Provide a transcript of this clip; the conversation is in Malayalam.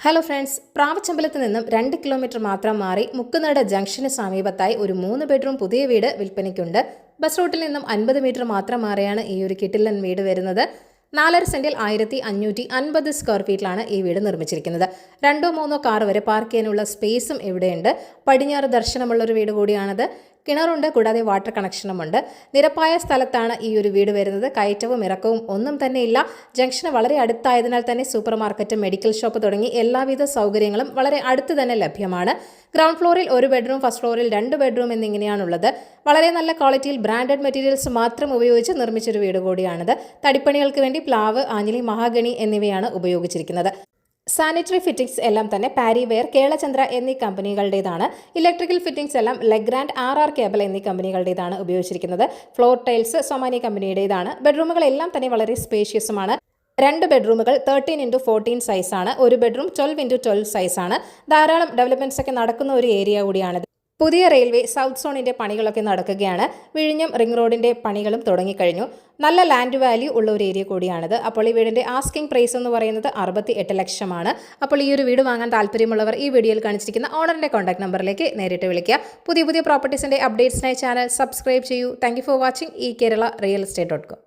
ഹലോ ഫ്രണ്ട്സ്, പ്രാവച്ചമ്പലത്ത് നിന്നും 2 കിലോമീറ്റർ മാത്രം മാറി മുക്കുനാട് ജംഗ്ഷന് സമീപത്തായി ഒരു 3 ബെഡ്റൂം പുതിയ വീട് വിൽപ്പനയ്ക്കുണ്ട്. ബസ് റൂട്ടിൽ നിന്നും 50 മീറ്റർ മാത്രം മാറിയാണ് ഈ ഒരു കിട്ടിലൻ വീട് വരുന്നത്. 4.5 സെന്റിൽ 1550 സ്ക്വയർ ഫീറ്റിലാണ് ഈ വീട് നിർമ്മിച്ചിരിക്കുന്നത്. 2-3 കാർ വരെ പാർക്ക് ചെയ്യാനുള്ള സ്പേസും ഇവിടെയുണ്ട്. പടിഞ്ഞാറ് ദർശനമുള്ള ഒരു വീട് കൂടിയാണത്. കിണറുണ്ട്, കൂടാതെ വാട്ടർ കണക്ഷനുമുണ്ട്. നിരപ്പായ സ്ഥലത്താണ് ഈ ഒരു വീട് വരുന്നത്. കയറ്റവും ഇറക്കവും ഒന്നും തന്നെ ഇല്ല. ജംഗ്ഷന് വളരെ അടുത്തായതിനാൽ തന്നെ സൂപ്പർ മാർക്കറ്റ്, മെഡിക്കൽ ഷോപ്പ് തുടങ്ങി എല്ലാവിധ സൗകര്യങ്ങളും വളരെ അടുത്ത് തന്നെ ലഭ്യമാണ്. ഗ്രൗണ്ട് ഫ്ലോറിൽ 1 ബെഡ്റൂം, ഫസ്റ്റ് ഫ്ലോറിൽ 2 ബെഡ്റൂം എന്നിങ്ങനെയാണുള്ളത്. വളരെ നല്ല ക്വാളിറ്റിയിൽ ബ്രാൻഡഡ് മെറ്റീരിയൽസ് മാത്രം ഉപയോഗിച്ച് നിർമ്മിച്ചൊരു വീട് കൂടിയാണിത്. തടിപ്പണികൾക്ക് വേണ്ടി പ്ലാവ്, ആഞ്ഞിലി, മഹാഗണി എന്നിവയാണ് ഉപയോഗിച്ചിരിക്കുന്നത്. സാനിറ്ററി ഫിറ്റിംഗ്സ് എല്ലാം തന്നെ പാരിവെയർ, കേളചന്ദ്ര എന്നീ കമ്പനികളുടേതാണ്. ഇലക്ട്രിക്കൽ ഫിറ്റിംഗ്സ് എല്ലാം ലെഗ്രാൻഡ്, RR കേബിൾ എന്നീ കമ്പനികളുടേതാണ് ഉപയോഗിച്ചിരിക്കുന്നത്. ഫ്ലോർ ടൈൽസ് സൊമാനി കമ്പനിയുടേതാണ്. ബെഡ്റൂമുകളെല്ലാം തന്നെ വളരെ സ്പേഷ്യസുമാണ്. 2 ബെഡ്റൂമുകൾ 13x14 സൈസാണ്. 1 ബെഡ്റൂം 12x12 സൈസാണ്. ധാരാളം ഡെവലപ്മെന്റ്സ് ഒക്കെ നടക്കുന്ന ഒരു ഏരിയ കൂടിയാണിത്. പുതിയ റെയിൽവേ സൗത്ത് സോണിന്റെ പണികളൊക്കെ നടക്കുകയാണ്. വിഴിഞ്ഞം റിംഗ് റോഡിന്റെ പണികളും തുടങ്ങിക്കഴിഞ്ഞു. നല്ല ലാൻഡ് വാല്യൂ ഉള്ള ഒരു ഏരിയ കൂടിയാണിത്. അപ്പോൾ ഈ വീടിന്റെ ആസ്കിംഗ് പ്രൈസ് എന്ന് പറയുന്നത് 68 ലക്ഷമാണ്. അപ്പോൾ ഈ ഒരു വീട് വാങ്ങാൻ താല്പര്യമുള്ളവർ ഈ വീഡിയോയിൽ കാണിച്ചിരിക്കുന്ന ഓണറിന്റെ കോൺടാക്ട് നമ്പറിലേക്ക് നേരിട്ട് വിളിക്കുക. പുതിയ പ്രോപ്പർട്ടീസിന്റെ അപ്ഡേറ്റ്സിനായി ചാനൽ സബ്സ്ക്രൈബ് ചെയ്യൂ. Thank you for watching. ഈ കേരള റിയൽ എസ്റ്റേറ്റ്.com